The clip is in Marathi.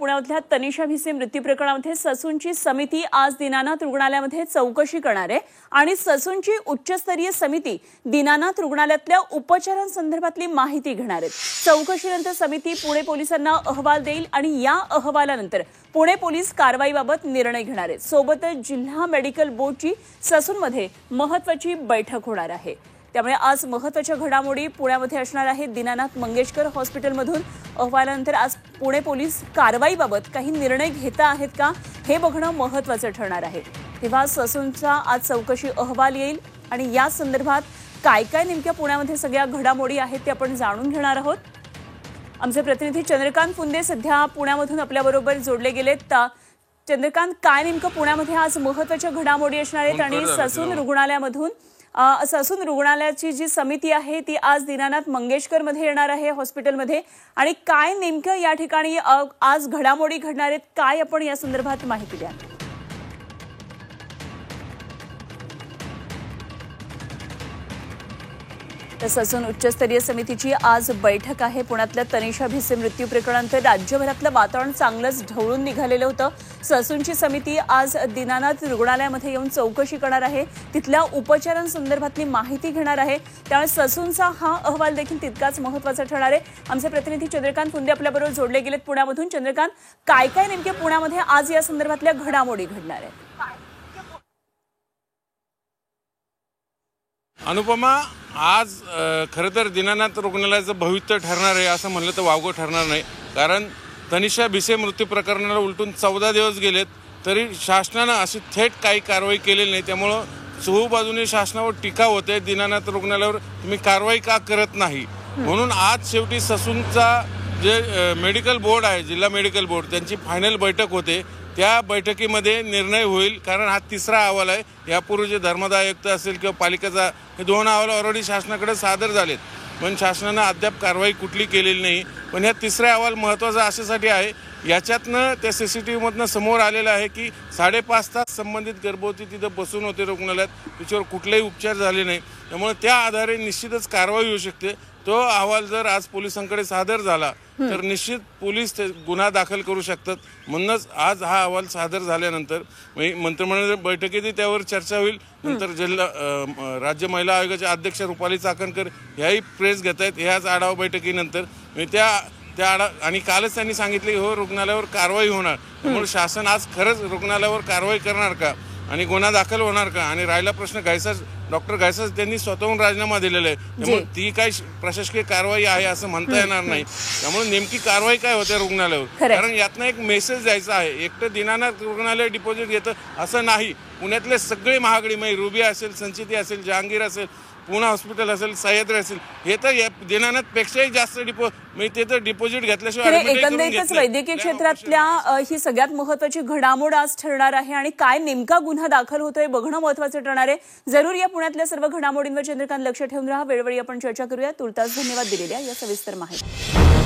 पुण्यातल्या तनिषा भिसे मृत्यू प्रकरणामध्ये ससूनची समिती आज दीनानाथ रुग्णालयामध्ये चौकशी करणार आहे आणि ससूनची उच्चस्तरीय समिती दीनानाथ रुग्णालयातल्या उपचारांसंदर्भातली माहिती घेणार आहे। चौकशीनंतर समिती पुणे पोलिसांना अहवाल देईल आणि या अहवालानंतर पुणे पोलीस कारवाईबाबत निर्णय घेणार आहेत। सोबतच जिल्हा मेडिकल बोर्डची ससूनमध्ये महत्त्वाची बैठक होणार आहे। त्यामुळे आज महत्त्वाच्या घडामोडी पुण्यामध्ये असणार आहेत। दीनानाथ मंगेशकर हॉस्पिटलमधून अहवालानंतर आज पुणे पोलीस कारवाईबाबत काही निर्णय घेता आहेत का हे बघणं महत्त्वाचं ठरणार आहे। तेव्हा ससूनचा आज चौकशी अहवाल येईल आणि या संदर्भात काय काय नेमक्या पुण्यामध्ये सगळ्या घडामोडी आहेत ते आपण जाणून घेणार आहोत। आमचे प्रतिनिधी चंद्रकांत फुंदे सध्या पुण्यामधून आपल्याबरोबर जोडले गेलेत। चंद्रकांत, काय नेमकं पुण्यामध्ये आज महत्त्वाच्या घडामोडी असणार आहेत आणि ससून रुग्णालयाची जी समिती आहे ती आज दीनानाथ मंगेशकर मध्ये येणार आहे हॉस्पिटलमध्ये, आणि काय नेमकं या ठिकाणी आज घडामोडी घडणार आहेत, काय आपण या संदर्भात माहिती द्या। ससून उच्चस्तरीय समितीची आज बैठक आहे। पुण्यातल्या तनिषा भिसे मृत्यू प्रकरणानंतर राज्यभरातलं वातावरण चांगलंच ढवळून निघालेलं होतं। ससूनची समिती आज दीनानाथ रुग्णालयामध्ये येऊन चौकशी करणार आहे, तिथल्या उपचारांसंदर्भातली माहिती घेणार आहे। त्यामुळे ससूनचा हा अहवाल देखील तितकाच महत्त्वाचा ठरणार आहे। आमचे प्रतिनिधी चंद्रकांत फुंदे आपल्याबरोबर जोडले गेलेत पुण्यामधून। चंद्रकांत, काय काय नेमके पुण्यामध्ये आज या संदर्भातल्या घडामोडी घडणार आहेत? अनुपमा, आज खरं तर दीनानाथ रुग्णालयाचं भविष्य ठरणार आहे असं म्हणलं तर वावगं ठरणार नाही, कारण तनिषा भिसे मृत्यू प्रकरणाला उलटून 14 दिवस गेलेत तरी शासनानं अशी थेट काही कारवाई केलेली नाही। त्यामुळं चहू बाजूने शासनावर टीका होते, दीनानाथ रुग्णालयावर तुम्ही कारवाई का करत नाही, म्हणून आज शेवटी ससूनचा जे मेडिकल बोर्ड आहे, जिल्हा मेडिकल बोर्ड, त्यांची फायनल बैठक होते। त्या बैठकीमध्ये निर्णय होईल, कारण हा तिसरा अहवाल आहे। यापूर्वी जे धर्मादाय आयुक्त असेल किंवा पालिकेचा, हे 2 अहवाल ऑलरेडी शासनाकडे सादर झालेत, पण शासनानं अद्याप कारवाई कुठली केलेली नाही। पण ह्या तिसरा अहवाल महत्त्वाचा अशासाठी आहे, याच्यातनं त्या CCTVमधनं समोर आलेलं आहे की 5.5 तास संबंधित गर्भवती तिथं बसून होते रुग्णालयात, तिच्यावर कुठलेही उपचार झाले नाही। त्यामुळे त्या आधारे निश्चितच कारवाई होऊ शकते। तो अहवाल जर आज पोलिसांकडे सादर झाला तर निश्चित पोलीस गुन्हा दाखल करू शकतात। म्हणूनच आज हा अहवाल सादर झाल्यानंतर मंत्रिमंडळ बैठकीतही त्यावर चर्चा होईल। नंतर जिल्हा राज्य महिला आयोगाच्या अध्यक्ष रुपाली चाकणकर ह्याही प्रेस घेत आहेत ह्याच आढावा बैठकीनंतर। आणि कालच त्यांनी सांगितले हो रुग्णालयावर कारवाई होणार, त्यामुळे शासन आज खरंच रुग्णालयावर कारवाई करणार का आणि गुन्हा दाखल होणार का। आणि राहिला प्रश्न डॉक्टर घायसास त्यांनी स्वतःहून राजीनामा दिलेला आहे, त्यामुळे ती काही प्रशासकीय कारवाई आहे असं म्हणता येणार नाही। त्यामुळे नेमकी कारवाई काय होते रुग्णालयावर, कारण यातनं एक मेसेज द्यायचा आहे, एकटं दीनानाथ रुग्णालय डिपॉझिट घेतं असं नाही। पुण्यातले सगळे महागडी म्हणजे रुबी असेल, संचिती असेल, जहांगीर असेल, पुणे हॉस्पिटल असेल, सह्याद्री असेल, हे तर दीनानाथ पेक्षाही जास्त ते तर डिपॉझिट घेतल्याशिवाय एकंदरीतच वैद्यकीय क्षेत्रातल्या ही सगळ्यात महत्त्वाची घडामोड आज ठरणार आहे आणि काय नेमका गुन्हा दाखल होतोय बघणं महत्त्वाचं ठरणार आहे। जरूर या पुण्यातल्या सर्व घडामोडींवर चंद्रकांत लक्ष ठेवून राहा। वेळोवेळी आपण चर्चा करूया। तुर्तास धन्यवाद दिलेल्या या सविस्तर माहिती।